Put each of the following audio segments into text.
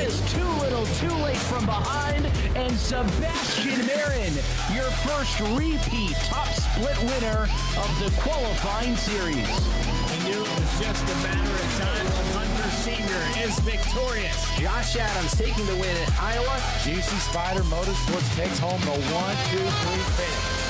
is Too Little Too Late from behind, and Sebastian Marin, your first repeat top split winner of the qualifying series. We knew it was just a matter of time. Hunter Sr. is victorious. Josh Adams taking the win at Iowa. GC Spider Motorsports takes home the 1-2-3 finish.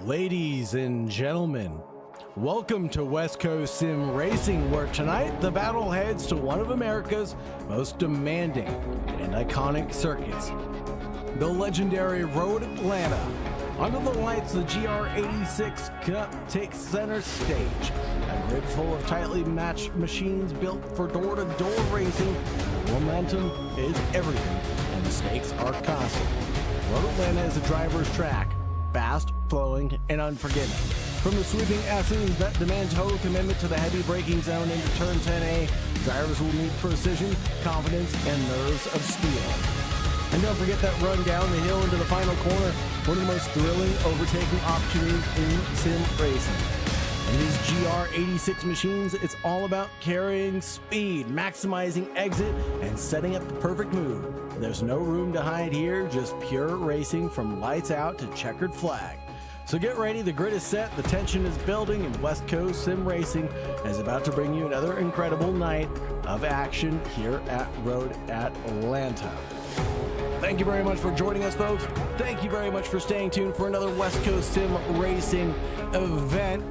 Ladies and gentlemen, welcome to West Coast Sim Racing, where tonight the battle heads to one of America's most demanding and iconic circuits, the legendary Road Atlanta. Under the lights, the GR86 Cup takes center stage. A grid full of tightly matched machines built for door-to-door racing. The momentum is everything, and the stakes are constant. Road Atlanta is a driver's track, fast, flowing, and unforgiving. From the sweeping S's that demand total commitment to the heavy braking zone into turn 10A, drivers will need precision, confidence, and nerves of steel. And don't forget that run down the hill into the final corner, one of the most thrilling overtaking opportunities in sim racing. In these GR86 machines, it's all about carrying speed, maximizing exit, and setting up the perfect move. There's no room to hide here, just pure racing from lights out to checkered flag. So get ready, the grid is set, the tension is building, and West Coast Sim Racing is about to bring you another incredible night of action here at Road Atlanta. Thank you very much for joining us, folks. Thank you very much for staying tuned for another West Coast Sim Racing event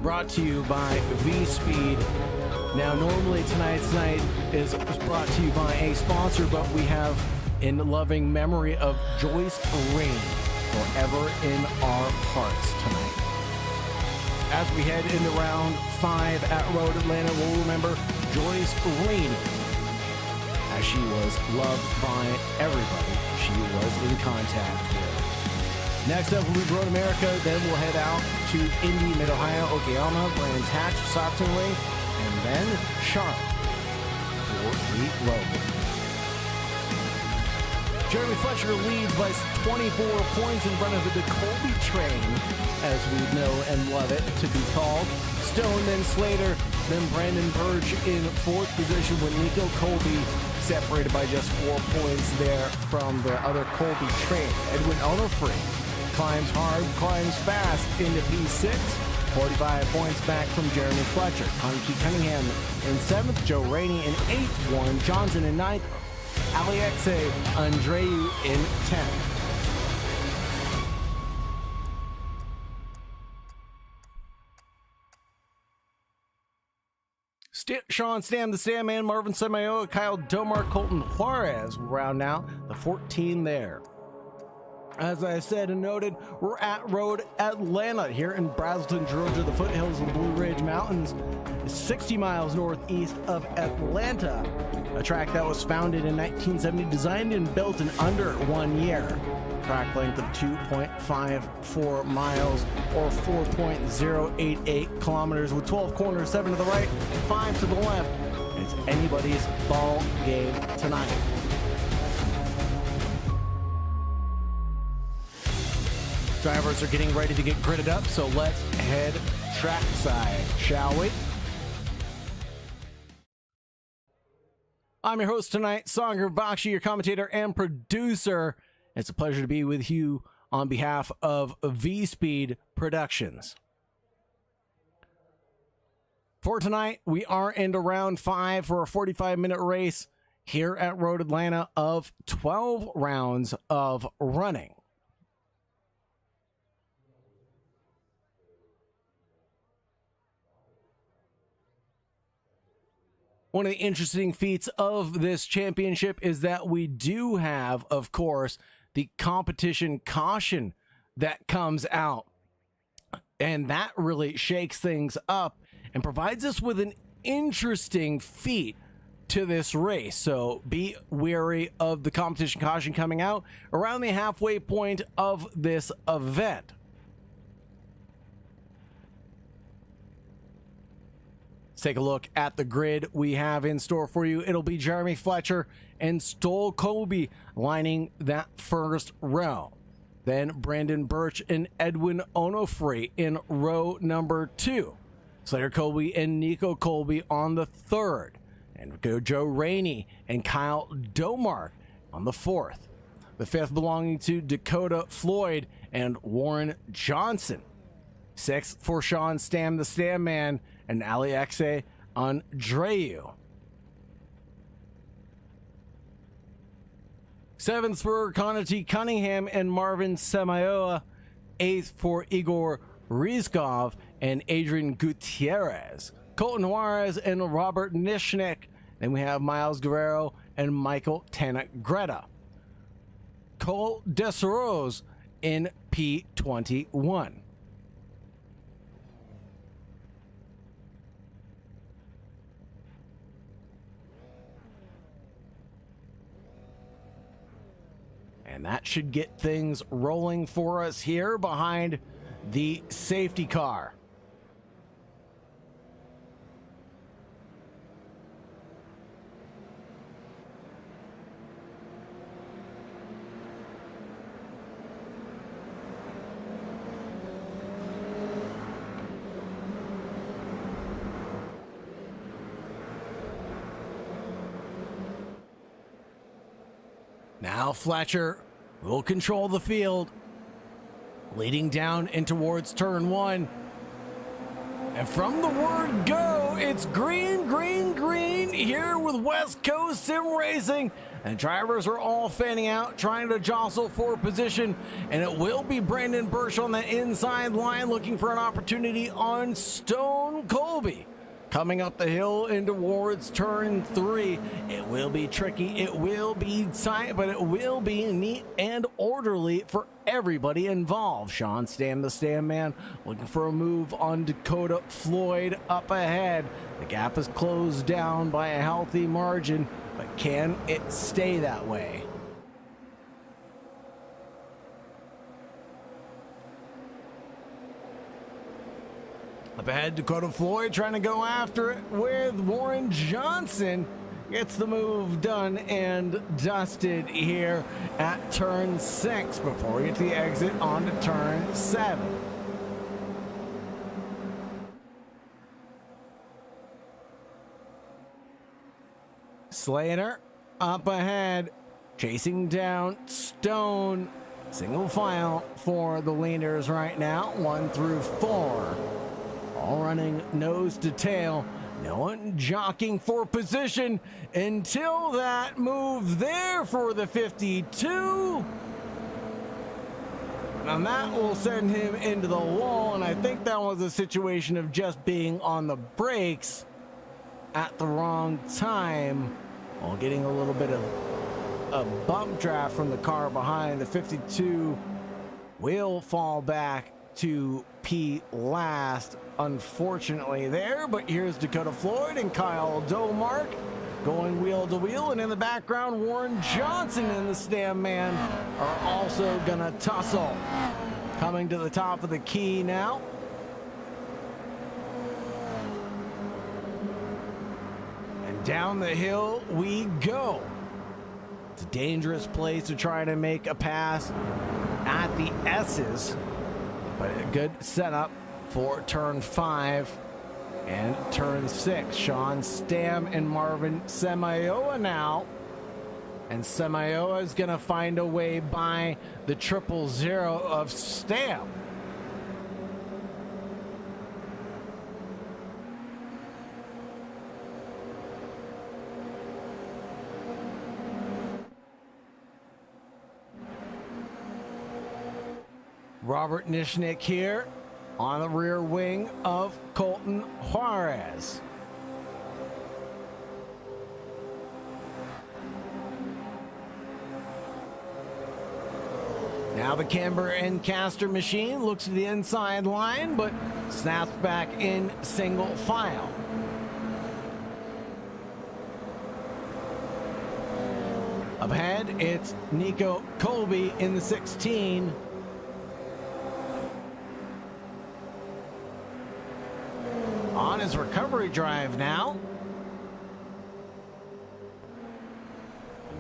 brought to you by V-Speed. Now, normally tonight's night is brought to you by a sponsor, but we have in loving memory of Joyce Rain forever in our hearts tonight. As we head into round 5 at Road Atlanta, we'll remember Joyce Rain, as she was loved by everybody she was in contact with. Next up will be Road America, then we'll head out to Indy, Mid-Ohio, Okayama, Brands Hatch, Stockton Ring, and then Charlotte for the Road. Jeremy Fletcher leads by 24 points in front of the Colby train, as we know and love it to be called. Stone, then Slater, then Brandon Burge in 4th position when Nico Colby separated by just 4 points there from the other Colby train. Edwin Onofre climbs hard, climbs fast into P6. 45 points back from Jeremy Fletcher. Hunky Cunningham in 7th, Joe Rainey in 8th, Warren Johnson in 9th, Aliexe Andreu in 10th. Sean Stam, the Sandman, Marvin Samayoa, Kyle Domar, Colton Juarez will round out the 14 there. As I said and noted, we're at Road Atlanta here in Braselton, Georgia, the foothills of the Blue Ridge Mountains, 60 miles northeast of Atlanta. A track that was founded in 1970, designed and built in under 1 year. Track length of 2.54 miles or 4.088 kilometers with 12 corners, 7 to the right, 5 to the left. It's anybody's ball game tonight. Drivers are getting ready to get gridded up, so let's head trackside, shall we? I'm your host tonight, Sagar Bakshi, your commentator and producer. It's a pleasure to be with you on behalf of V-Speed Productions. For tonight, we are into round 5 for a 45-minute race here at Road Atlanta of 12 rounds of running. One of the interesting feats of this championship is that we do have, of course, the competition caution that comes out. And that really shakes things up and provides us with an interesting feat to this race. So be wary of the competition caution coming out around the halfway point of this event. Let's take a look at the grid we have in store for you. It'll be Jeremy Fletcher and Stoll Colby lining that first row. Then Brandon Birch and Edwin Onofre in row number 2. Slater Colby and Nico Colby on the 3rd. And Joe Rainey and Kyle Domark on the 4th. The 5th belonging to Dakota Floyd and Warren Johnson. 6th for Sean Stam, the Stam Man, and Aliexe Andreu. 7th for Conati Cunningham and Marvin Samayoa. 8th for Igor Rizkov and Adrian Gutierrez. Colton Juarez and Robert Nishnik. Then we have Miles Guerrero and Michael Tanaggretta. Cole Deseros in P21. And that should get things rolling for us here behind the safety car. Now Fletcher will control the field, leading down and towards turn 1. And from the word go, it's green, green, green here with West Coast Sim Racing. And drivers are all fanning out, trying to jostle for position. And it will be Brandon Birch on the inside line looking for an opportunity on Stone Colby. Coming up the hill and towards turn 3. It will be tricky, it will be tight, but it will be neat and orderly for everybody involved. Sean Stam, the Stam Man, looking for a move on Dakota Floyd up ahead. The gap is closed down by a healthy margin, but can it stay that way? Up ahead, Dakota Floyd trying to go after it with Warren Johnson. Gets the move done and dusted here at turn 6 before we get to the exit onto turn 7. Slater up ahead, chasing down Stone. Single file for the leaders right now, 1 through 4. All running nose to tail. No one jockeying for position until that move there for the 52. And that will send him into the wall. And I think that was a situation of just being on the brakes at the wrong time while getting a little bit of a bump draft from the car behind. The 52 will fall back to P last, unfortunately there, but here's Dakota Floyd and Kyle Domark going wheel to wheel, and in the background Warren Johnson and the Stam Man are also gonna tussle. Coming to the top of the key now. And down the hill we go. It's a dangerous place to try to make a pass at the S's, but a good setup for turn 5 and turn 6. Sean Stam and Marvin Semayoa now. And Semayoa is going to find a way by the 000 of Stam. Robert Nishnik here on the rear wing of Colton Juarez. Now the Camber and Caster machine looks at the inside line, but snaps back in single file. Up ahead, it's Nico Colby in the 16. On his recovery drive now.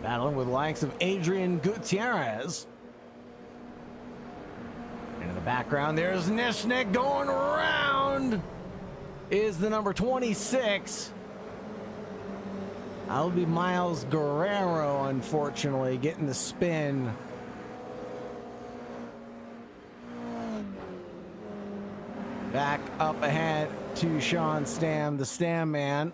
Battling with the likes of Adrian Gutierrez. In the background, there's Nishnik going around. Is the number 26. That'll be Miles Guerrero, unfortunately, getting the spin. Back up ahead to Sean Stam, the Stam man.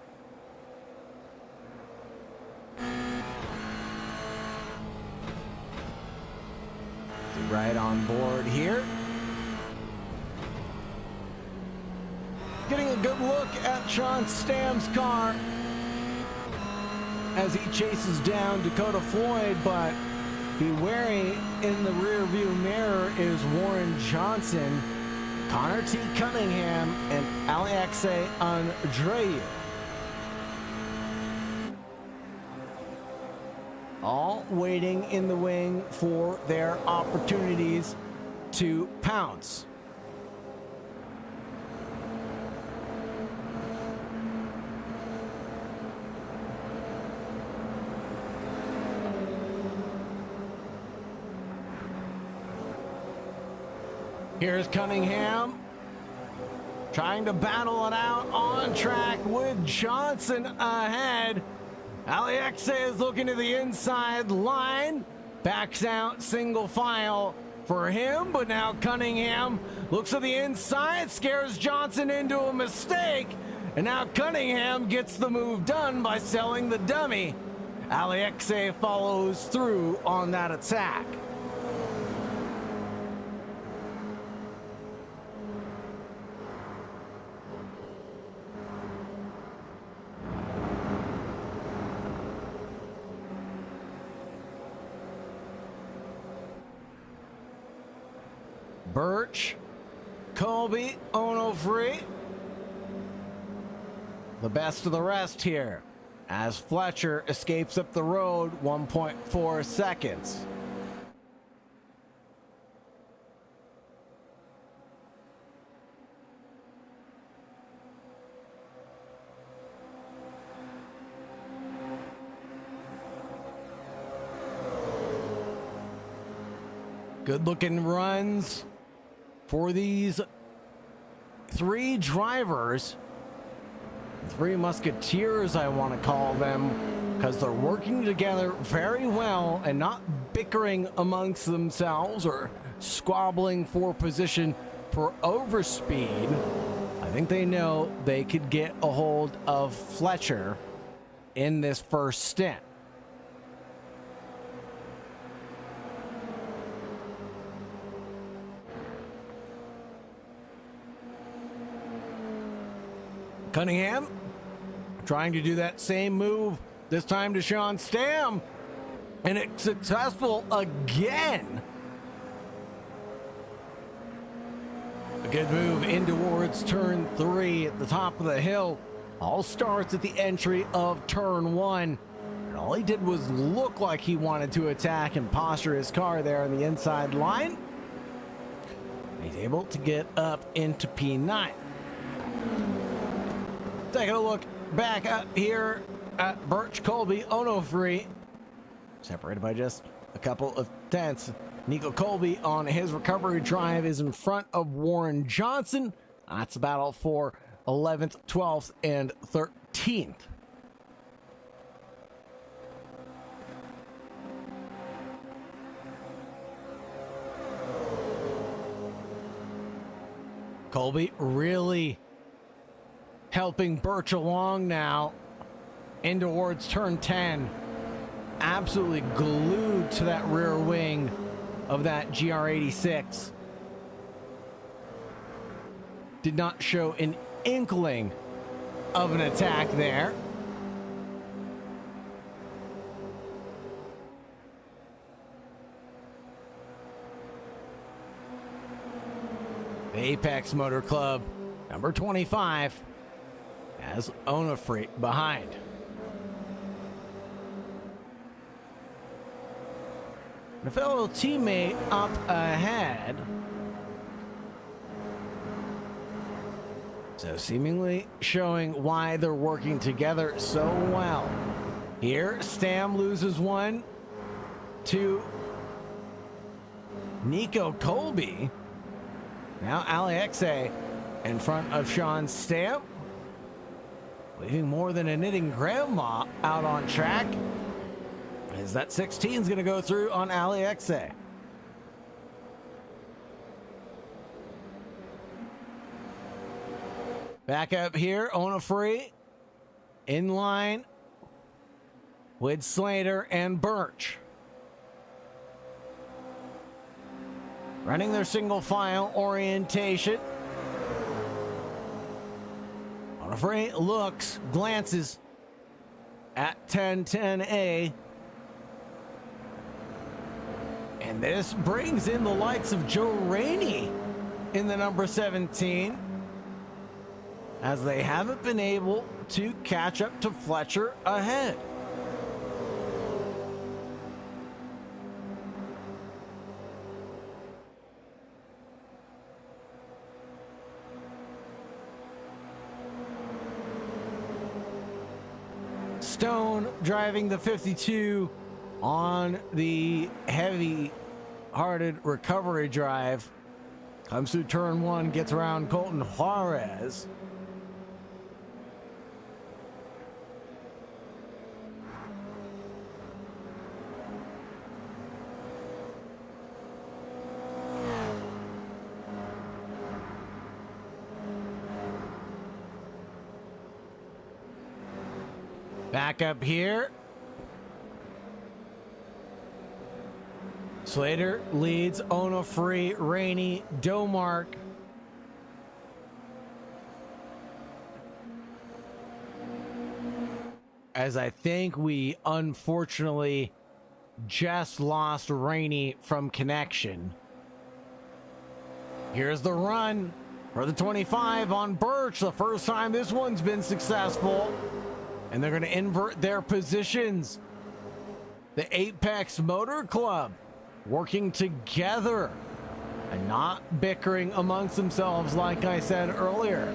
Right on board here. Getting a good look at Sean Stam's car as he chases down Dakota Floyd, but be wary in the rear view mirror is Warren Johnson, Connor T. Cunningham, and Alexei Andreu. All waiting in the wing for their opportunities to pounce. Here's Cunningham trying to battle it out on track with Johnson ahead. Alexei is looking to the inside line, backs out single file for him, but now Cunningham looks to the inside, scares Johnson into a mistake, and now Cunningham gets the move done by selling the dummy. Alexei follows through on that attack. Birch, Colby, Onofre. The best of the rest here as Fletcher escapes up the road 1.4 seconds. Good looking runs for these three drivers, three musketeers I want to call them, because they're working together very well and not bickering amongst themselves or squabbling for position for overspeed. I think they know they could get a hold of Fletcher in this first stint. Cunningham trying to do that same move, this time to Sean Stam, and it's successful again. A good move in towards turn 3 at the top of the hill. All starts at the entry of turn 1. And all he did was look like he wanted to attack and posture his car there on the inside line. He's able to get up into P9. Taking a look back up here at Birch, Colby, Onofre, separated by just a couple of tenths. Nico Colby on his recovery drive is in front of Warren Johnson. That's a battle for 11th, 12th, and 13th. Colby really helping Birch along now in towards turn 10. Absolutely glued to that rear wing of that GR86. Did not show an inkling of an attack there. The Apex Motor Club, number 25, has Onofre behind. A fellow teammate up ahead. So seemingly showing why they're working together so well. Here, Stam loses one to Nico Colby. Now Alexe in front of Sean Stamp, leaving more than a knitting grandma out on track, as that 16 is going to go through on Alexe. Back up here, Onofre in line with Slater and Birch. Running their single file orientation. Onofre looks, glances at 1010A. And this brings in the likes of Joe Rainey in the number 17, as they haven't been able to catch up to Fletcher ahead. Stone driving the 52 on the heavy-hearted recovery drive. Comes through turn one, gets around Colton Juarez. Back up here. Slater leads Onofre, Rainey, Domark. As I think we unfortunately just lost Rainey from connection. Here's the run for the 25 on Birch. The first time this one's been successful. And they're going to invert their positions. The Apex Motor Club working together and not bickering amongst themselves like I said earlier.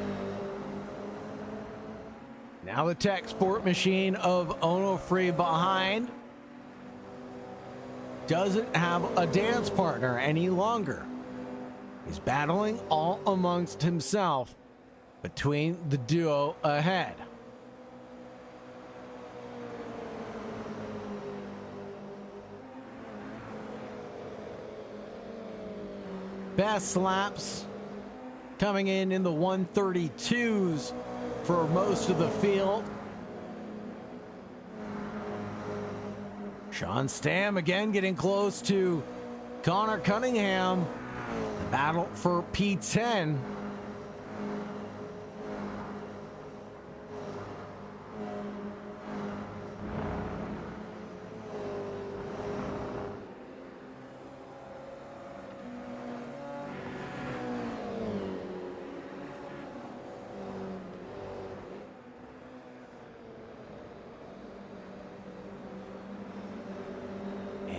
Now the Tech Sport Machine of Onofre behind doesn't have a dance partner any longer. He's battling all amongst himself between the duo ahead. Best laps coming in the 132s for most of the field. Sean Stam again getting close to Connor Cunningham. The battle for P10.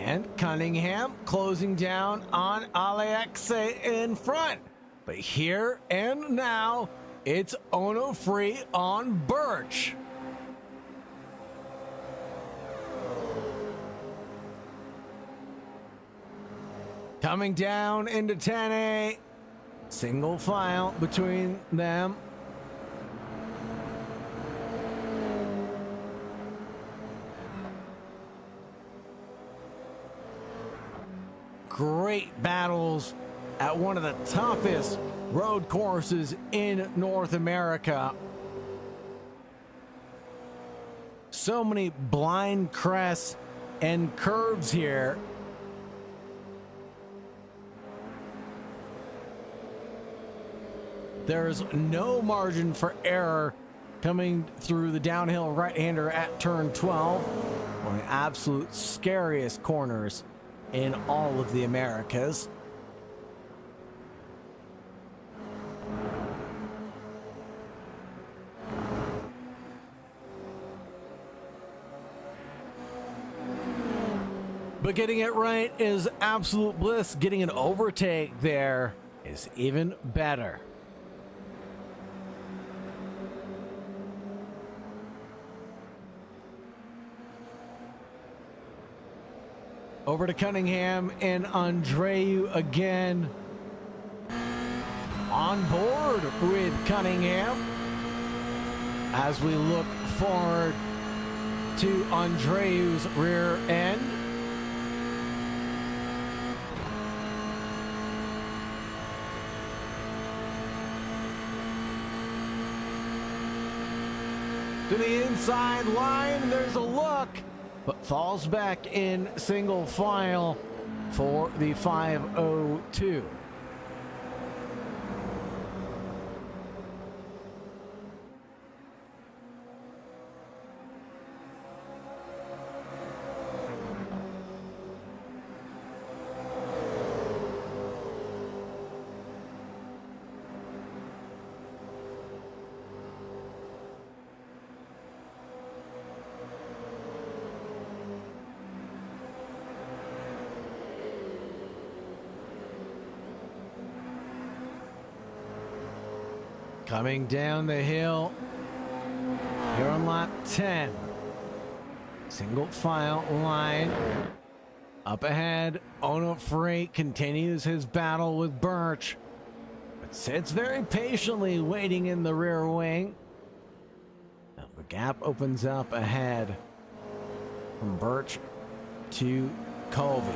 And Cunningham closing down on Alexe in front. But here and now, it's Onofre on Birch. Coming down into 10A. Single file between them. Great battles at one of the toughest road courses in North America. So many blind crests and curves here. There's no margin for error coming through the downhill right-hander at turn 12. One of the absolute scariest corners in all of the Americas. But getting it right is absolute bliss. Getting an overtake there is even better. Over to Cunningham and Andreu again. On board with Cunningham as we look forward to Andreu's rear end. To the inside line, there's a look, but falls back in single file for the 502. Coming down the hill here on lap 10. Single file line. Up ahead, Onofre continues his battle with Birch, but sits very patiently waiting in the rear wing. Now the gap opens up ahead from Birch to Colby.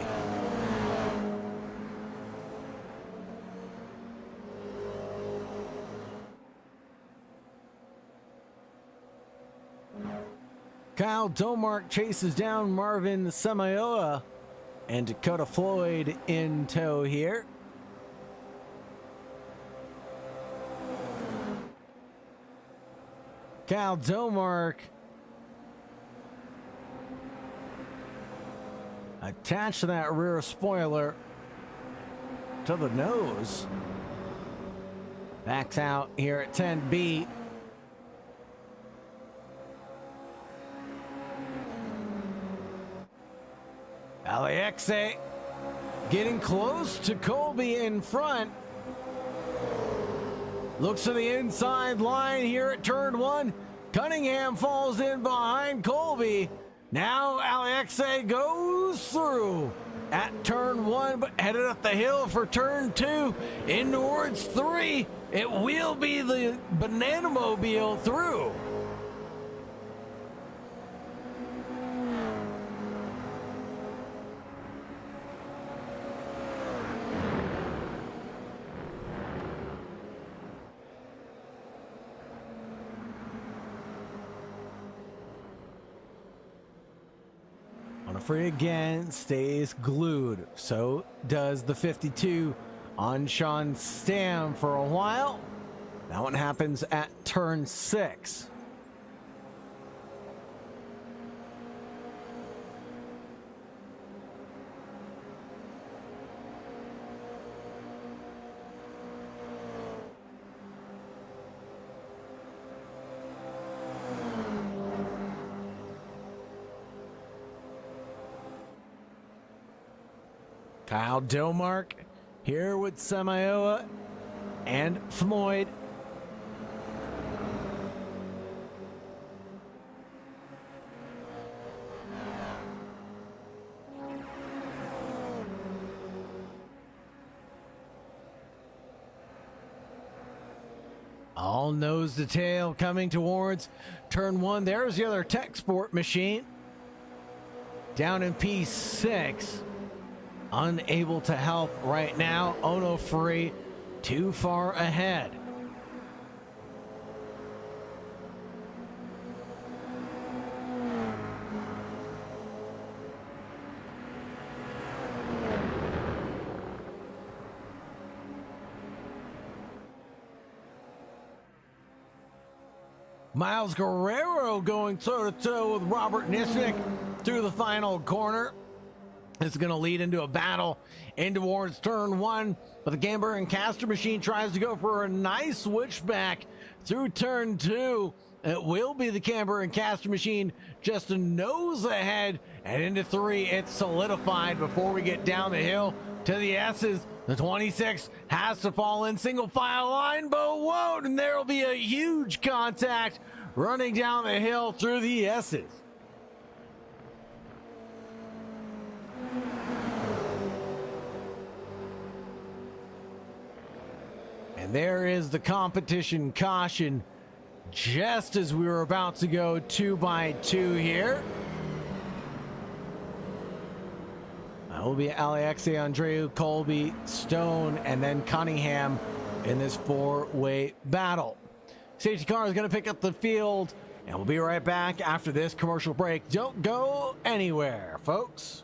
Kyle Domark chases down Marvin Samayoa and Dakota Floyd in tow here. Kyle Domark attached to that rear spoiler to the nose. Backs out here at 10B. Alexe getting close to Colby in front. Looks to the inside line here at turn 1. Cunningham falls in behind Colby. Now Alexe goes through at turn 1, but headed up the hill for turn 2. In towards 3. It will be the Banana Mobile through. Onofre again stays glued. So does the 52 on Sean Stam for a while. That one happens at turn 6. Kyle Domark here with Samayoa and Floyd. All nose to tail coming towards turn one. There's the other Tech Sport machine. Down in P6. Unable to help right now. Onofre too far ahead. Miles Guerrero going toe-to-toe with Robert Nishnik through the final corner. It's going to lead into a battle in towards turn one, but the Camber and Caster machine tries to go for a nice switchback through turn two. It will be the Camber and Caster machine just a nose ahead, and into three, it's solidified before we get down the hill to the S's. The 26 has to fall in single file line, but won't, and there will be a huge contact running down the hill through the S's. And there is the competition caution just as we were about to go 2x2 here. That will be Alexe, Andreu, Colby, Stone, and then Cunningham in this four-way battle. Safety car is going to pick up the field, and we'll be right back after this commercial break. Don't go anywhere, folks.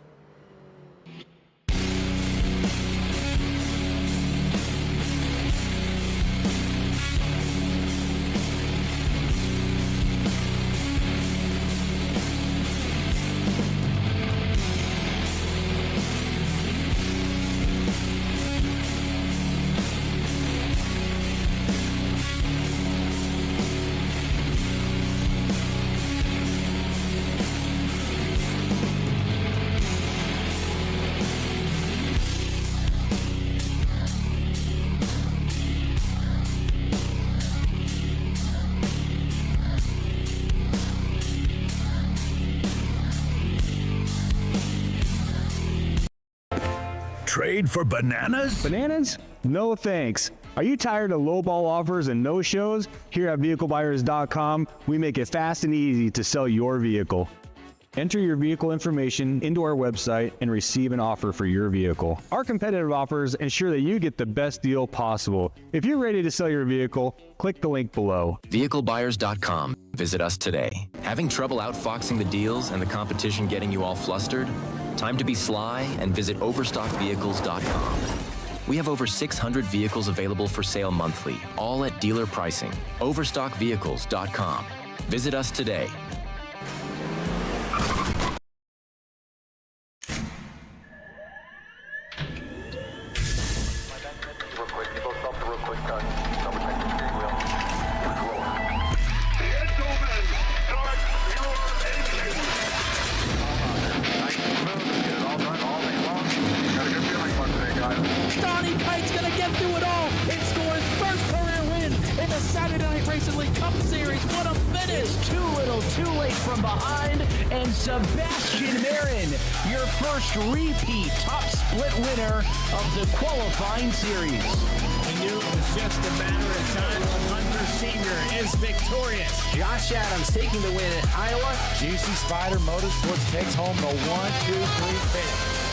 Trade for bananas? Bananas? No thanks. Are you tired of lowball offers and no-shows? Here at VehicleBuyers.com, we make it fast and easy to sell your vehicle. Enter your vehicle information into our website and receive an offer for your vehicle. Our competitive offers ensure that you get the best deal possible. If you're ready to sell your vehicle, click the link below. VehicleBuyers.com. Visit us today. Having trouble outfoxing the deals and the competition getting you all flustered? Time to be sly and visit Overstockvehicles.com. We have over 600 vehicles available for sale monthly, all at dealer pricing. Overstockvehicles.com. Visit us today. Donnie Kite's gonna get through it all and score his first career win in the Saturday Night Racing League Cup Series. What a finish! It's too little, too late from behind, and Sebastian Marin, your first repeat top split winner of the qualifying series. We knew it was just a matter of time. Hunter Sr. is victorious. Josh Adams taking the win at Iowa. GC Spider Motorsports takes home the 1-2-3 finish.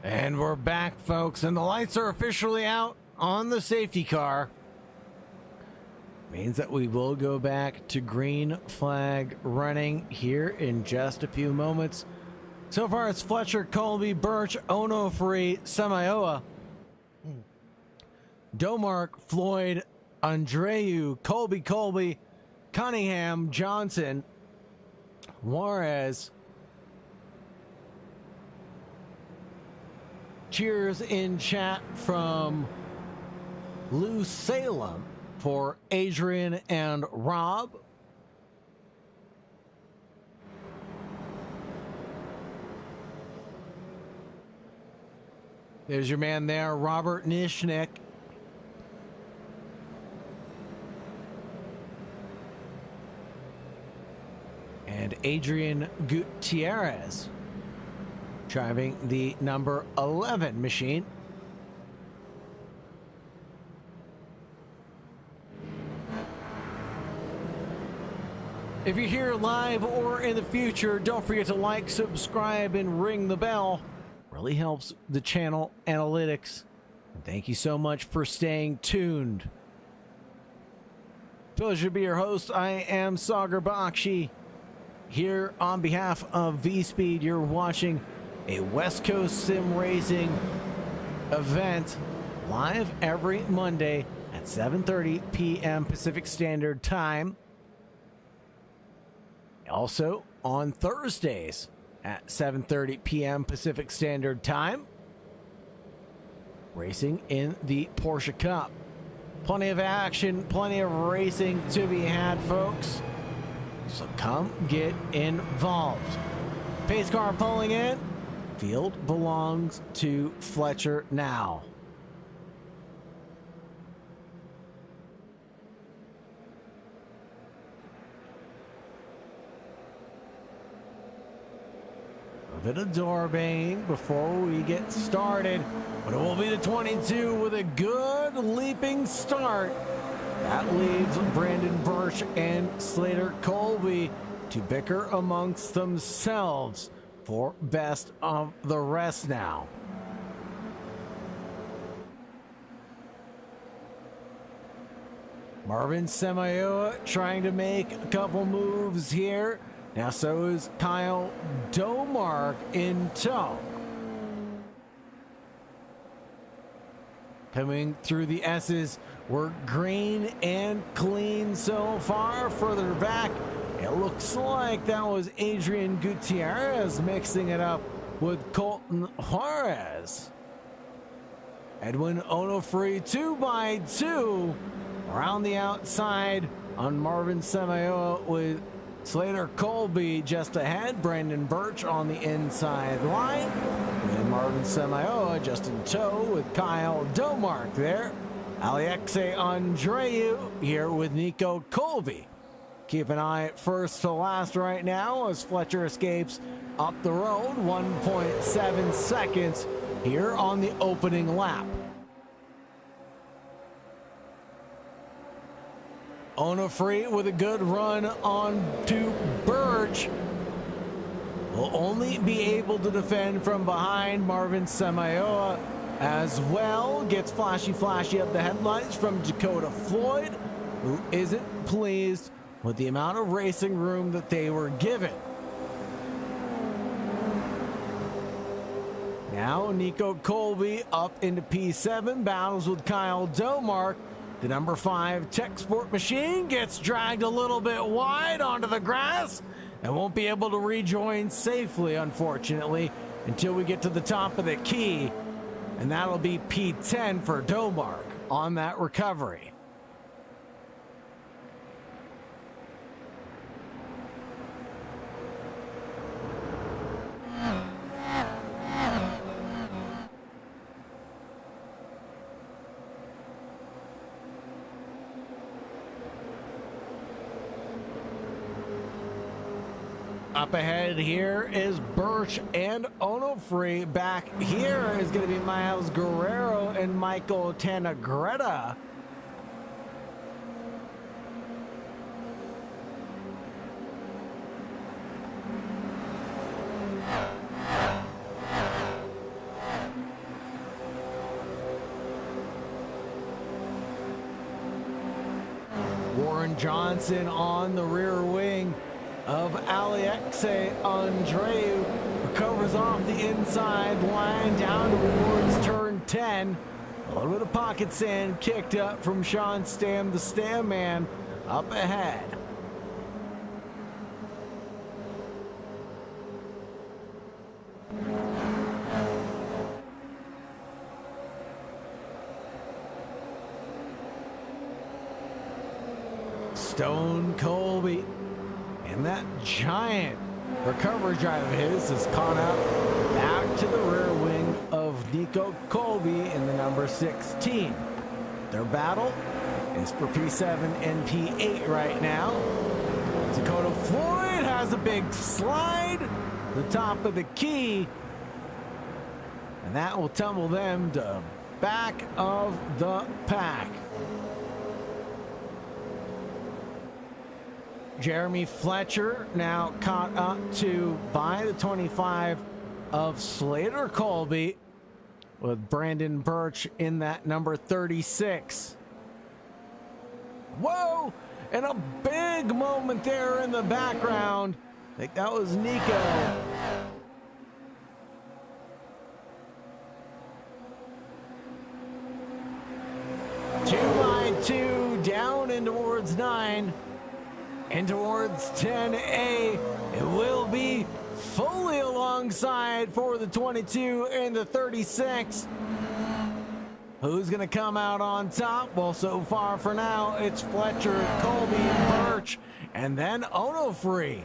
And we're back, folks, and the lights are officially out on the safety car. Means that we will go back to green flag running here in just a few moments. So far, it's Fletcher, Colby, Birch, Onofre, Samayoa, Domark, Floyd, Andreu, Colby, Cunningham, Johnson, Juarez. Cheers in chat from Lou Salem for Adrian and Rob. There's your man there, Robert Nishnik, Adrian Gutierrez driving the number 11 machine. If you're here live or in the future, don't forget to like, subscribe, and ring the bell. Really helps the channel analytics. And thank you so much for staying tuned. Pleasure to be your host. I am Sagar Bakshi. Here on behalf of V-Speed, you're watching a West Coast Sim Racing event live every Monday at 7:30 p.m. Pacific Standard Time. Also on Thursdays at 7:30 p.m. Pacific Standard Time. Racing in the Porsche Cup. Plenty of action, plenty of racing to be had, folks. So come get involved. Pace car pulling in. Field belongs to Fletcher now. A bit of door banging before we get started, but it will be the 22 with a good leaping start. That leaves Brandon Birch and Slater Colby to bicker amongst themselves for best of the rest now. Marvin Samayoa trying to make a couple moves here. Now so is Kyle Domark in tow. Coming through the S's, we're green and clean so far. Further back, it looks like that was Adrian Gutierrez mixing it up with Colton Juarez. Edwin Onofre 2x2 around the outside on Marvin Samayoa with Slater Colby just ahead. Brandon Birch on the inside line. And Marvin Samayoa just in tow with Kyle Domark there. Alexei Andreu here with Nico Colby. Keep an eye first to last right now as Fletcher escapes up the road. 1.7 seconds here on the opening lap. Onofre with a good run on to Birch. Will only be able to defend from behind. Marvin Samayoa as well gets flashy up the headlights from Dakota Floyd, who isn't pleased with the amount of racing room that they were given. Now Nico Colby up into P7, battles with Kyle Domark. The number 5 Tech Sport machine gets dragged a little bit wide onto the grass and won't be able to rejoin safely, unfortunately, until we get to the top of the key. And that'll be P10 for Domark on that recovery. Up ahead here is Birch and Onofre. Back here is going to be Miles Guerrero and Michael Tanagretta. Warren Johnson on the rear wing of Alexei Andreu, recovers off the inside line down towards turn 10. A little bit of pocket sand kicked up from Sean Stam, the Stam man, up ahead. Stone Colby. And that giant recovery drive of his has caught up back to the rear wing of Nico Colby in the number 16. Their battle is for P7 and P8 right now. Dakota Floyd has a big slide, the top of the key, and that will tumble them to back of the pack. Jeremy Fletcher now caught up to by the 25 of Slater Colby, with Brandon Birch in that number 36. Whoa! And a big moment there in the background. I think that was Nico. Two by two, down in towards 9. And towards 10A, it will be fully alongside for the 22 and the 36. Who's going to come out on top? Well, so far for now, it's Fletcher, Colby, and Birch, and then Onofre.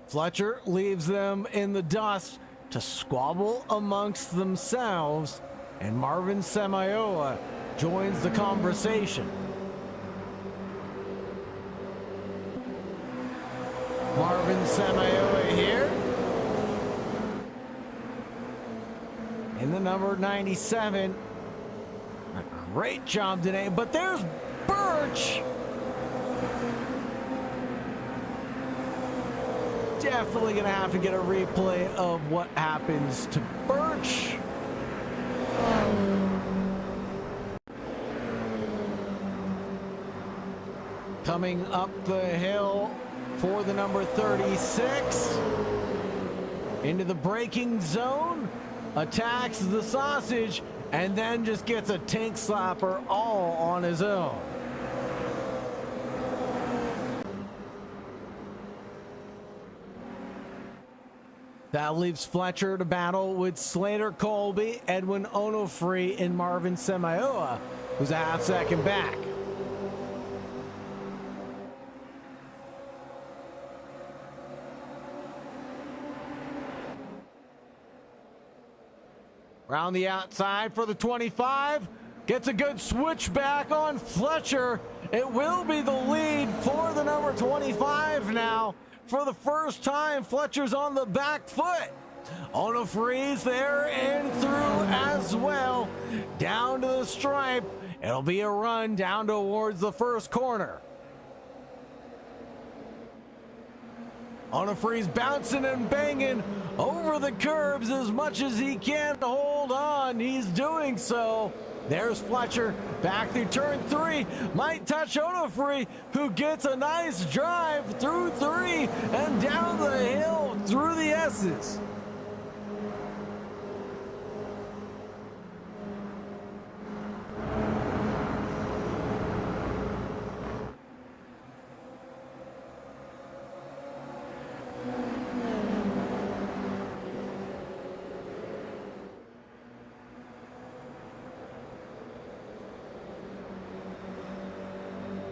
Fletcher leaves them in the dust to squabble amongst themselves, and Marvin Samayoa joins the conversation. Marvin Samayoa here in the number 97. A great job today, but there's Birch. Definitely gonna have to get a replay of what happens to Birch. Coming up the hill for the number 36. Into the braking zone. Attacks the sausage and then just gets a tank slapper all on his own. That leaves Fletcher to battle with Slater Colby, Edwin Onofre, and Marvin Samayoa, who's a half second back. Around the outside for the 25. Gets a good switchback on Fletcher. It will be the lead for the number 25 now. For the first time, Fletcher's on the back foot. Onofre's there and through as well. Down to the stripe. It'll be a run down towards the first corner. Onofre's bouncing and banging over the curbs as much as he can to hold on. He's doing so. There's Fletcher back through turn 3. Might touch Onofre, who gets a nice drive through 3 and down the hill through the S's.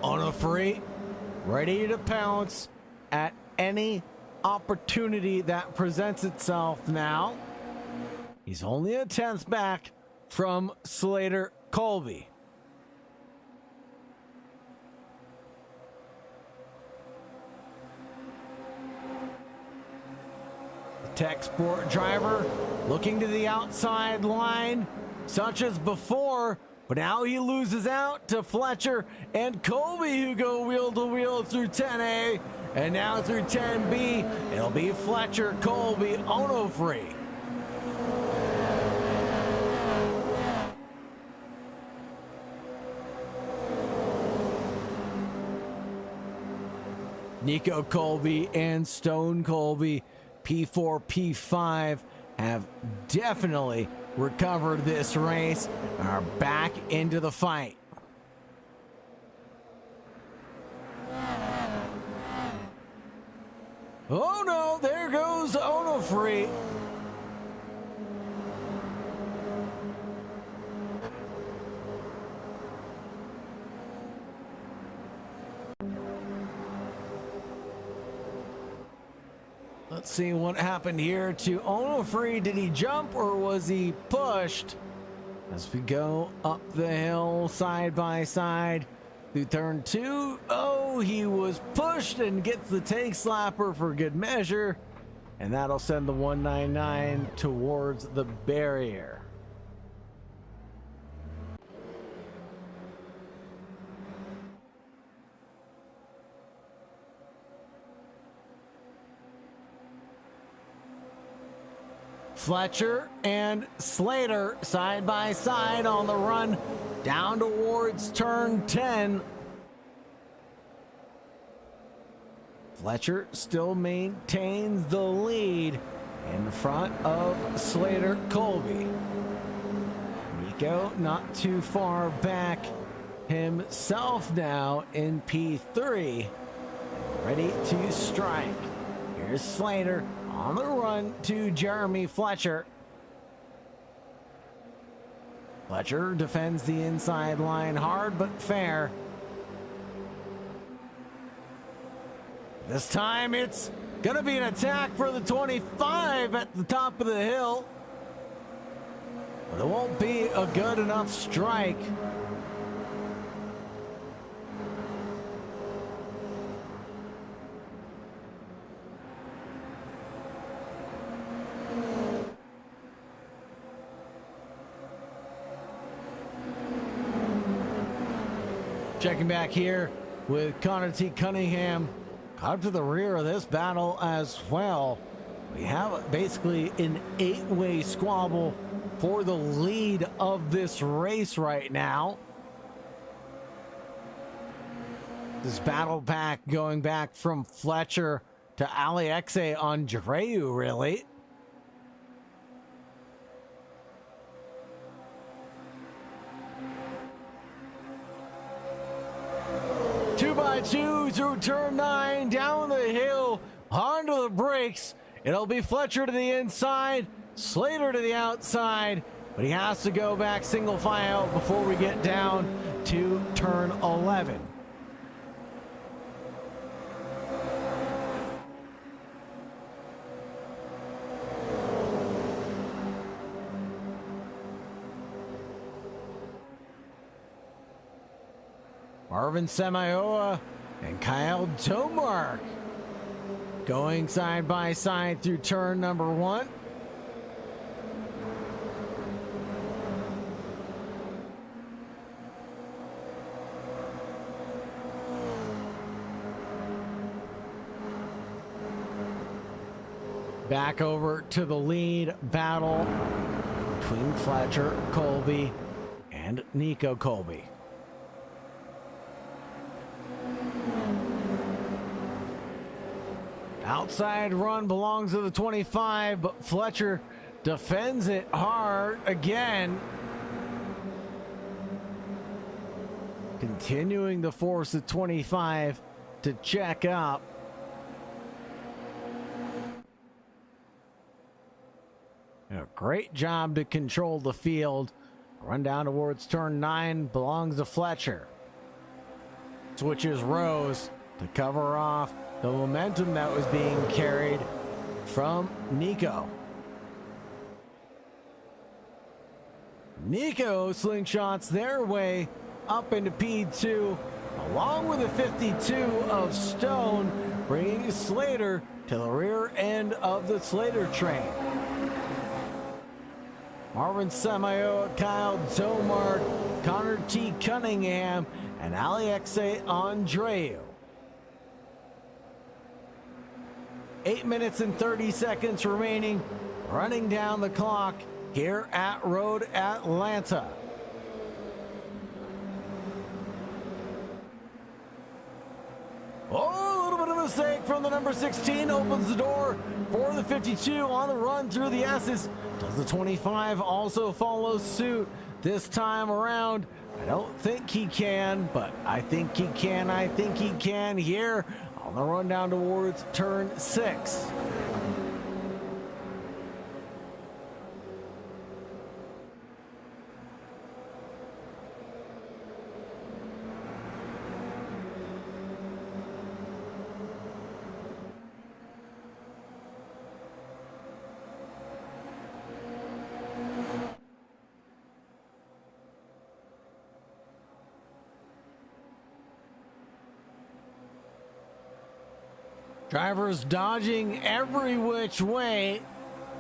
Onofre ready to pounce at any opportunity that presents itself now. He's only a 10th back from Slater Colby. The Tech Sport driver looking to the outside line, such as before. But now he loses out to Fletcher and Colby, who go wheel to wheel through 10A. And now through 10B, it'll be Fletcher, Colby, Onofre. Nico Colby and Stone Colby, P4, P5, have definitely recovered this race and are back into the fight. Oh no, there goes Onofre. Let's see what happened here to Onofre. Did he jump or was he pushed? as we go up the hill side by side through turn 2. Oh, he was pushed and gets the tank slapper for good measure, and that'll send the 199 towards the barrier. Fletcher and Slater side by side on the run down towards turn 10. Fletcher still maintains the lead in front of Slater Colby. Nico not too far back himself now in P3, ready to strike. Here's Slater on the run to Jeremy Fletcher. Fletcher defends the inside line hard but fair. This time it's gonna be an attack for the 25 at the top of the hill, but it won't be a good enough strike. Checking back here with Connor T. Cunningham up to the rear of this battle as well. We have basically an 8-way squabble for the lead of this race right now. This battle pack going back from Fletcher to Alexei Andreu, really. Two through turn 9, down the hill, onto the brakes. It'll be Fletcher to the inside, Slater to the outside, but he has to go back single file before we get down to turn 11. Marvin Samayoa and Kyle Tomark going side by side through turn number 1. Back over to the lead battle between Fletcher Colby and Nico Colby. Outside run belongs to the 25, but Fletcher defends it hard again. Continuing to force the 25 to check up. A great job to control the field. Run down towards turn 9 belongs to Fletcher. Switches Rose to cover off the momentum that was being carried from Nico. Nico slingshots their way up into P2, along with a 52 of Stone, bringing Slater to the rear end of the Slater train. Marvin Samayoa, Kyle Tomark, Connor T. Cunningham, and Alexei Andreu. 8 minutes and 30 seconds remaining, running down the clock here at Road Atlanta. Oh, a little bit of a mistake from the number 16, opens the door for the 52 on the run through the S's. Does the 25 also follow suit this time around? I don't think he can, but I think he can. I think he can here on the run down towards turn 6. Drivers dodging every which way,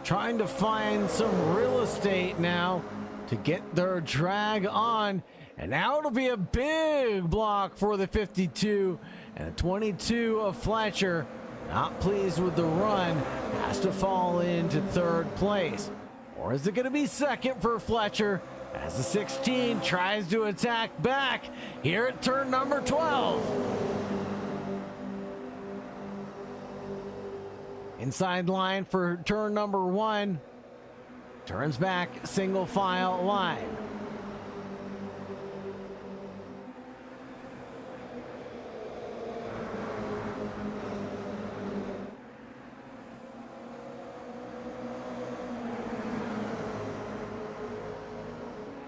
trying to find some real estate now to get their drag on. And now it'll be a big block for the 52 and a 22 of Fletcher. Not pleased with the run, has to fall into third place. Or is it going to be second for Fletcher as the 16 tries to attack back here at turn number 12? Inside line for turn number 1. Turns back, single file line.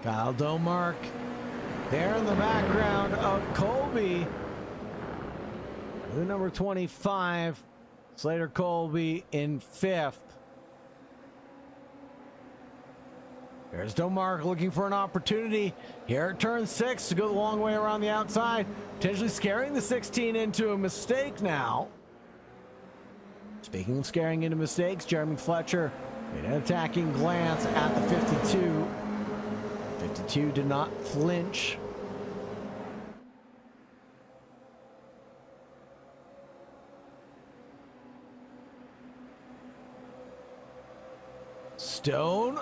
Kyle Domark there in the background of Colby. The number 25, Slater Colby in 5th. There's Domark looking for an opportunity here at turn 6 to go the long way around the outside, potentially scaring the 16 into a mistake now. Speaking of scaring into mistakes, Jeremy Fletcher made an attacking glance at the 52. 52 did not flinch. Stone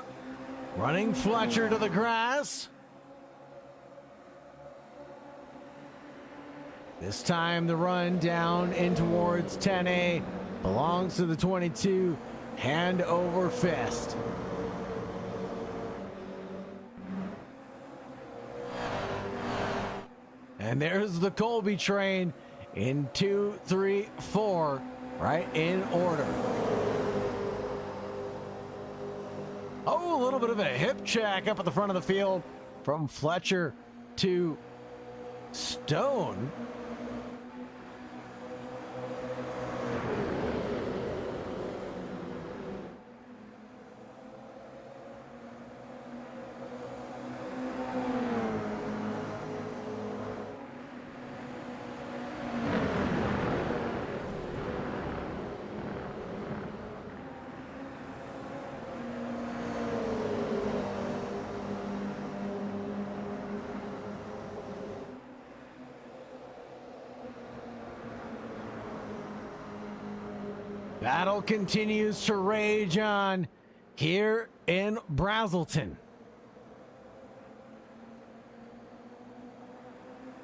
running Fletcher to the grass. This time the run down in towards 10A belongs to the 22, hand over fist. And there's the Colby train in 2, 3, 4, right in order. Oh, a little bit of a hip check up at the front of the field from Fletcher to Stone. Battle continues to rage on here in Brazelton.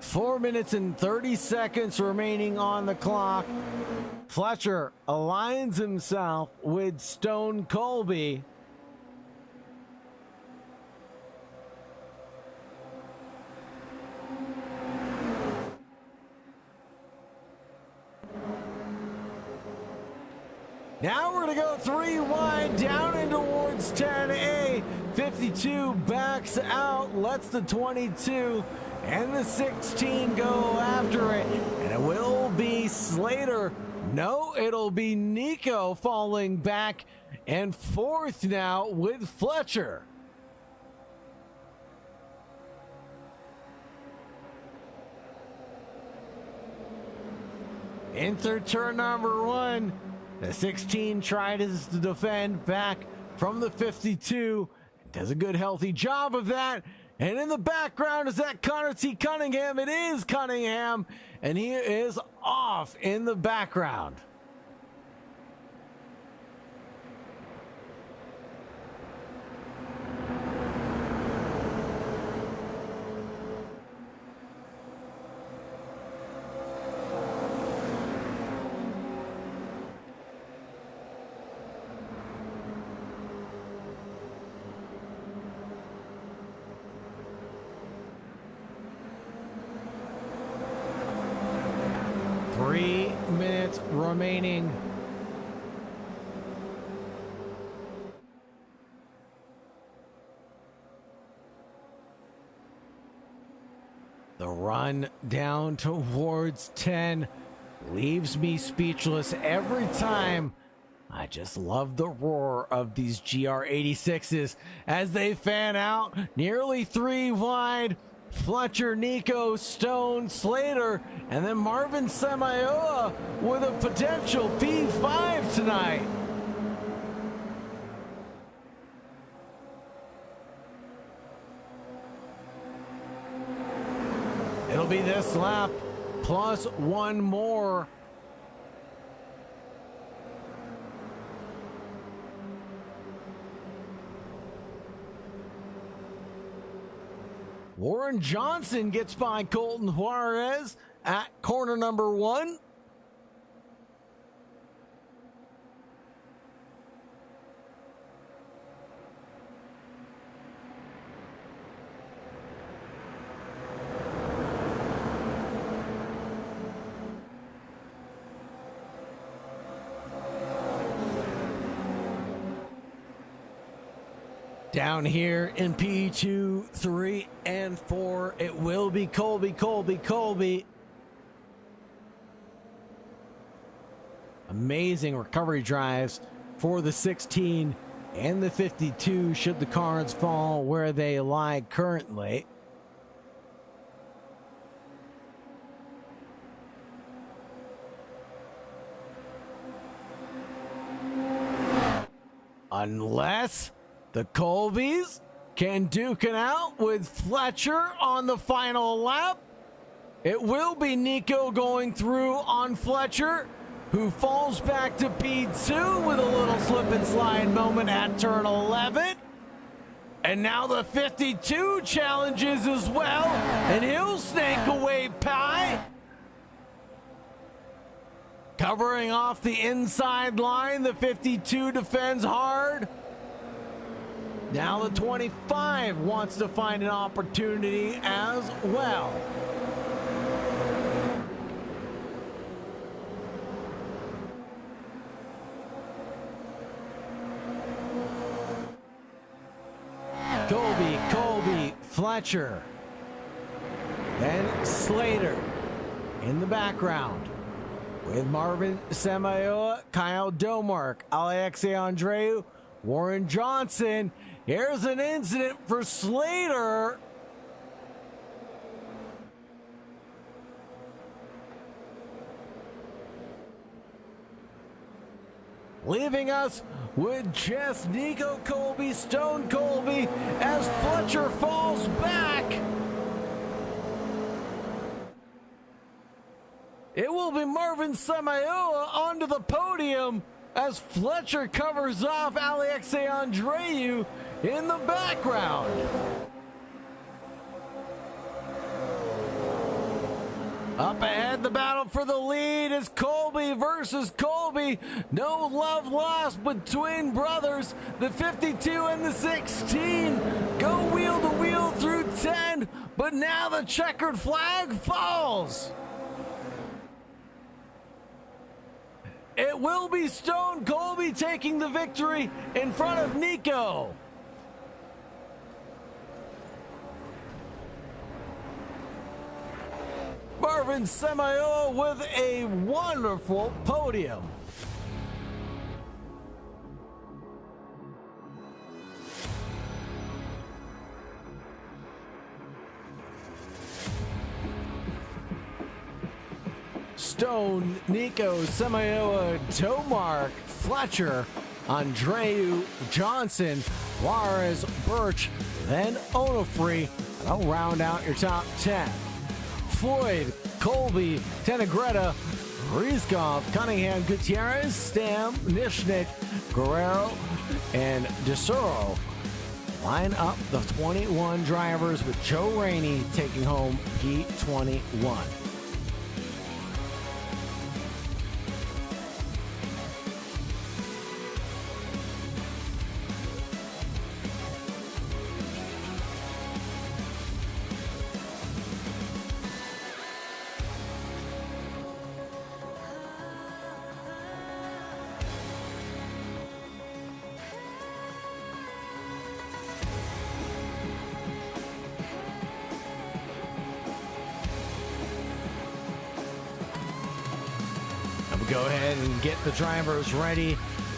4 minutes and 30 seconds remaining on the clock. Fletcher aligns himself with Stone Colby. Now we're going to go 3 wide down in towards 10A. 52 backs out, lets the 22 and the 16 go after it. And it will be Slater. No, it'll be Nico falling back and 4th now with Fletcher. Enter turn number 1. The 16 tried to defend back from the 52. Does a good, healthy job of that. And in the background, is that Connor T. Cunningham? It is Cunningham. And he is off in the background. Remaining. The run down towards 10 leaves me speechless every time. I just love the roar of these GR86s as they fan out nearly 3 wide. Fletcher, Nico, Stone, Slater, and then Marvin Samayoa with a potential P5 tonight. It'll be this lap plus one more. Warren Johnson gets by Colton Juarez at corner number 1. Down here in P2, 3, and 4, it will be Colby. Amazing recovery drives for the 16 and the 52 should the cards fall where they lie currently. Unless the Colbys can duke it out with Fletcher on the final lap. It will be Nico going through on Fletcher, who falls back to P2 with a little slip and slide moment at turn 11. And now the 52 challenges as well, and he'll snake away Pie. Covering off the inside line, the 52 defends hard. Now the 25 wants to find an opportunity as well. Colby, Fletcher, and Slater in the background with Marvin Samayoa, Kyle Domark, Alexei Andreu, Warren Johnson. Here's an incident for Slater. Leaving us with just Nico Colby, Stone Colby, as Fletcher falls back. It will be Marvin Samayoa onto the podium as Fletcher covers off Alexei Andreu in the background. Up ahead, the battle for the lead is Colby versus Colby. No love lost between brothers. The 52 and the 16 go wheel to wheel through 10, but now the checkered flag falls. It will be Stone Colby taking the victory in front of Nico. Marvin Samayoa with a wonderful podium. Stone, Nico, Samayoa, Tomark, Fletcher, Andreu, Johnson, Juarez, Birch, then Onofre. That'll round out your top 10. Floyd, Colby, Tenegretta, Rizkov, Cunningham, Gutierrez, Stam, Nishnik, Guerrero, and DeSuro line up the 21 drivers with Joe Rainey taking home P21. Go ahead and get the drivers ready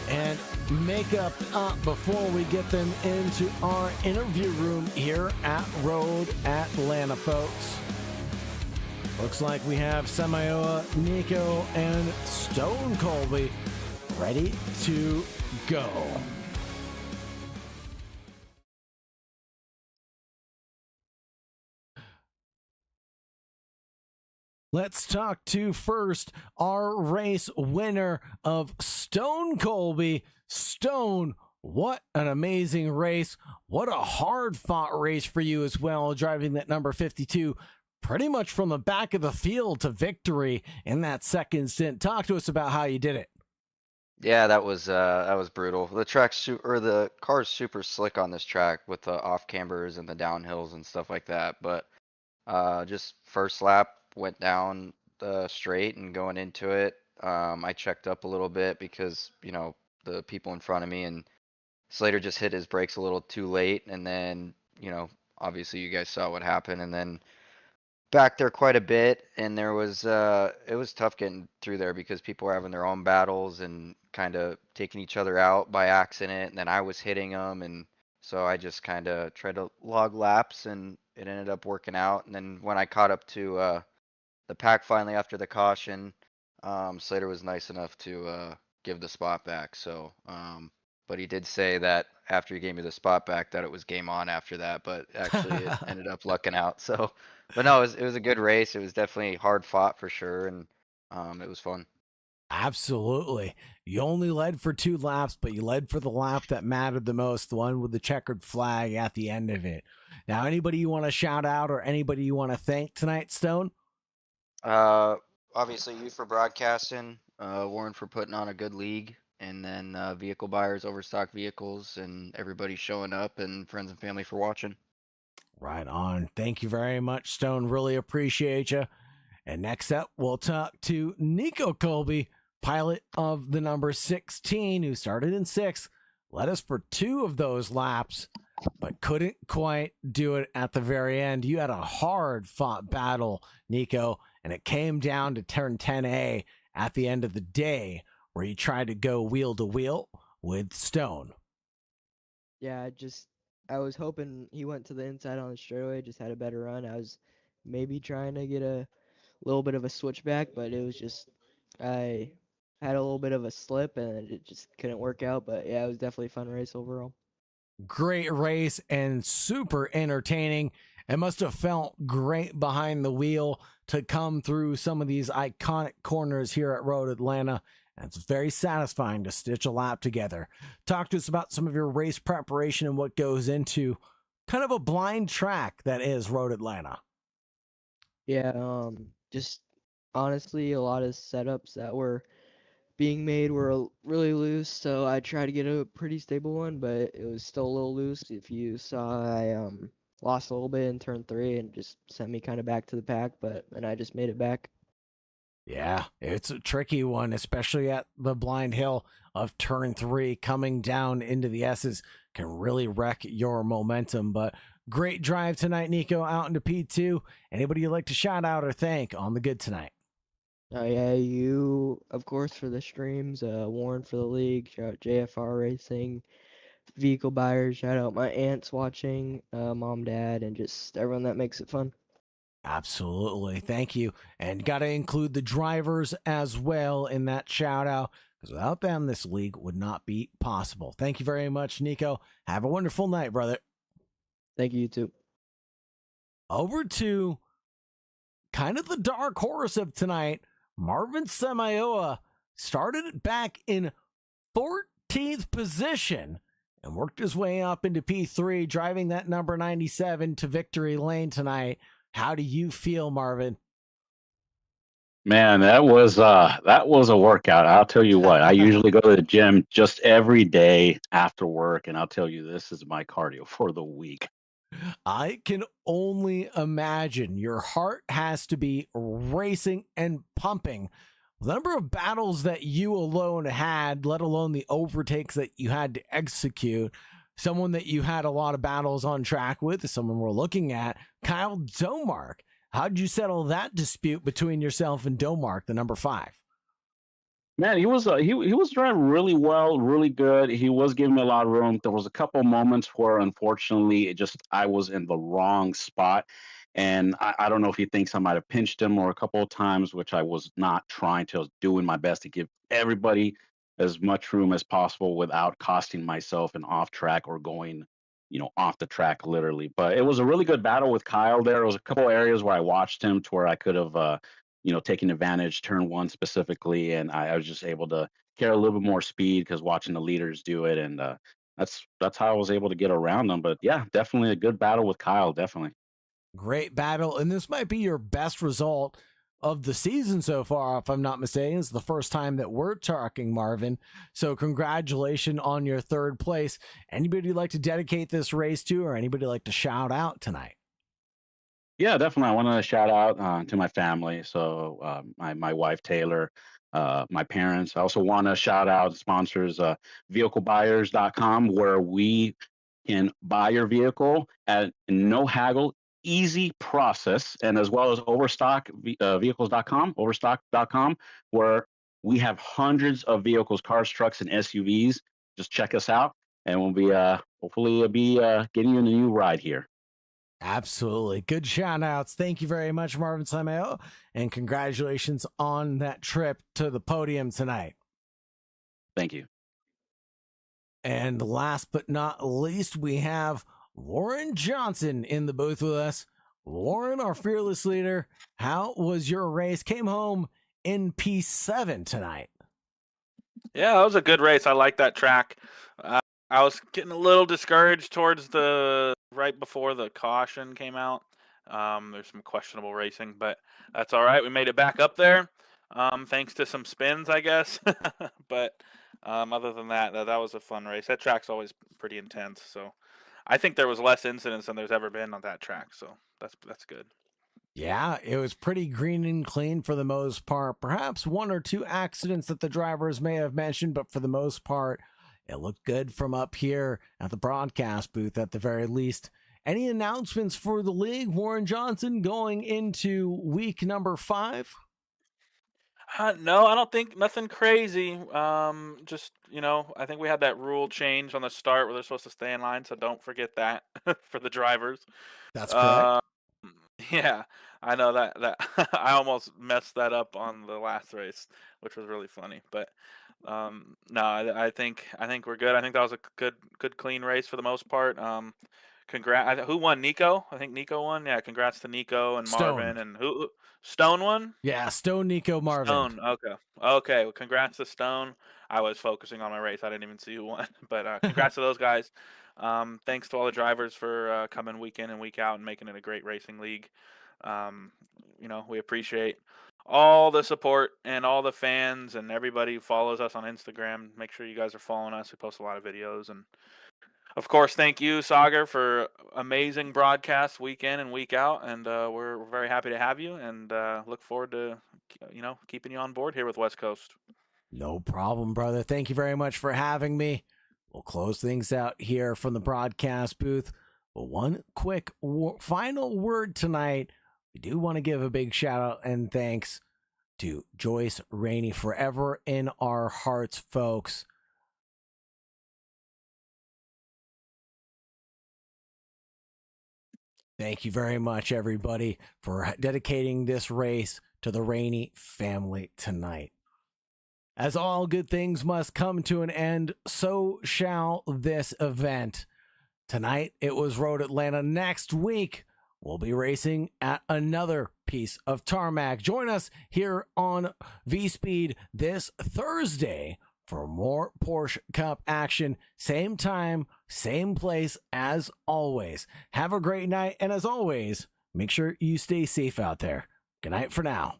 and makeup up before we get them into our interview room here at Road Atlanta, folks. Looks like we have Samayoa, Nico, and Stone Colby ready to go. Let's talk to first our race winner of Stone Colby. Stone, what an amazing race. What a hard fought race for you as well, driving that number 52 pretty much from the back of the field to victory in that second stint. Talk to us about how you did it. Yeah, that was brutal. The car's super slick on this track with the off cambers and the downhills and stuff like that. But just first lap went down straight, and going into it, I checked up a little bit because the people in front of me, and Slater just hit his brakes a little too late, and then obviously you guys saw what happened, and then back there quite a bit, and it was tough getting through there because people were having their own battles and kind of taking each other out by accident, and then I was hitting them, and so I just kind of tried to log laps, and it ended up working out. And then when I caught up to the pack finally after the caution, Slater was nice enough to give the spot back. So but he did say that after he gave me the spot back that it was game on after that, but actually it ended up lucking out. So but no, it was a good race. It was definitely hard fought for sure, and it was fun. Absolutely. You only led for 2 laps, but you led for the lap that mattered the most, the one with the checkered flag at the end of it. Now, anybody you want to shout out or anybody you want to thank tonight, Stone? Obviously you for broadcasting, Warren for putting on a good league, and then Vehicle Buyers, Overstock Vehicles, and everybody showing up, and friends and family for watching. Right on. Thank you very much, Stone. Really appreciate you. And next up, we'll talk to Nico Colby, pilot of the number 16, who started in 6th, led us for 2 of those laps, but couldn't quite do it at the very end. You had a hard-fought battle, Nico, and it came down to turn 10A at the end of the day, where you tried to go wheel-to-wheel with Stone. Yeah, I was hoping he went to the inside on the straightaway, just had a better run. I was maybe trying to get a little bit of a switchback, but it was just, I had a little bit of a slip and it just couldn't work out. But yeah, it was definitely a fun race overall. Great race and super entertaining. It must have felt great behind the wheel to come through some of these iconic corners here at Road Atlanta. And it's very satisfying to stitch a lap together. Talk to us about some of your race preparation and what goes into kind of a blind track that is Road Atlanta. Yeah, just honestly, a lot of setups that were being made were really loose, so I tried to get a pretty stable one, but it was still a little loose. If you saw, I lost a little bit in turn 3 and just sent me kind of back to the pack, and I just made it back. Yeah, it's a tricky one, especially at the blind hill of turn 3. Coming down into the S's can really wreck your momentum, but great drive tonight, Nico, out into P2. Anybody you'd like to shout out or thank on the good tonight? Yeah, you, of course, for the streams, Warren for the league, shout out JFR Racing, Vehicle Buyers, shout out my aunts watching, mom, dad, and just everyone that makes it fun. Absolutely. Thank you. And got to include the drivers as well in that shout out, because without them, this league would not be possible. Thank you very much, Nico. Have a wonderful night, brother. Thank you, too. Over to kind of the dark horse of tonight, Marvin Samayoa started it back in 14th position and worked his way up into P3, driving that number 97 to victory lane tonight. How do you feel, Marvin? Man, that was a workout. I'll tell you what, I usually go to the gym just every day after work, and I'll tell you, this is my cardio for the week. I can only imagine your heart has to be racing and pumping. The number of battles that you alone had, let alone the overtakes that you had to execute. Someone that you had a lot of battles on track with, someone we're looking at, Kyle Domark. How did you settle that dispute between yourself and Domark, the number 5? Man, he was driving really well, really good. He was giving me a lot of room. There was a couple moments where, unfortunately, I was in the wrong spot, and I don't know if he thinks I might have pinched him or a couple of times, which I was not trying to. I was doing my best to give everybody as much room as possible without costing myself an off track or going, off the track literally. But it was a really good battle with Kyle. There was a couple areas where I watched him to where I could have. Taking advantage, turn one specifically, and I was just able to carry a little bit more speed because watching the leaders do it, and that's how I was able to get around them. But yeah, definitely a good battle with Kyle, definitely. Great battle, and this might be your best result of the season so far, if I'm not mistaken. It's the first time that we're talking, Marvin. So congratulations on your third place. Anybody like to dedicate this race to, or anybody like to shout out tonight? Yeah, definitely. I want to shout out to my family. So my wife Taylor, my parents. I also want to shout out sponsors, vehiclebuyers.com, where we can buy your vehicle at no haggle, easy process, and as well as vehicles.com, overstock.com, where we have hundreds of vehicles, cars, trucks, and SUVs. Just check us out, and we'll be hopefully getting you a new ride here. Absolutely. Good shout outs. Thank you very much, Marvin Samayo, and congratulations on that trip to the podium tonight. Thank you. And last but not least, we have Warren Johnson in the booth with us. Warren, our fearless leader, how was your race? Came home in P7 tonight. Yeah, that was a good race. I like that track. I was getting a little discouraged towards the right before the caution came out. There's some questionable racing, but that's all right. We made it back up there, thanks to some spins, I guess. But other than that, that was a fun race. That track's always pretty intense, so I think there was less incidents than there's ever been on that track, so that's good. Yeah, it was pretty green and clean for the most part. Perhaps one or two accidents that the drivers may have mentioned, but for the most part, it looked good from up here at the broadcast booth at the very least. Any announcements for the league, Warren Johnson, going into week number 5? No, I don't think nothing crazy. Just, I think we had that rule change on the start where they're supposed to stay in line, so don't forget that for the drivers. That's correct. Yeah, I know that I almost messed that up on the last race, which was really funny. But no, I think we're good. I think that was a good clean race for the most part. Congrats. Who won? Nico? I think Nico won. Yeah, congrats to Nico and Marvin. And who? Stone won? Yeah, Stone, Nico, Marvin. Stone. Okay. Well, congrats to Stone. I was focusing on my race. I didn't even see who won. But congrats to those guys. Thanks to all the drivers for coming week in and week out and making it a great racing league. We appreciate all the support and all the fans and everybody who follows us on Instagram. Make sure you guys are following us. We post a lot of videos. And of course, thank you, Sagar, for amazing broadcasts week in and week out. And we're very happy to have you and look forward to, keeping you on board here with West Coast. No problem, brother. Thank you very much for having me. We'll close things out here from the broadcast booth. But one quick final word tonight. We do want to give a big shout out and thanks to Joyce Rainey, forever in our hearts, folks. Thank you very much, everybody, for dedicating this race to the Rainey family tonight. As all good things must come to an end, so shall this event. Tonight, it was Road Atlanta. Next week, we'll be racing at another piece of tarmac. Join us here on V-Speed this Thursday for more Porsche Cup action. Same time, same place as always. Have a great night, and as always, make sure you stay safe out there. Good night for now.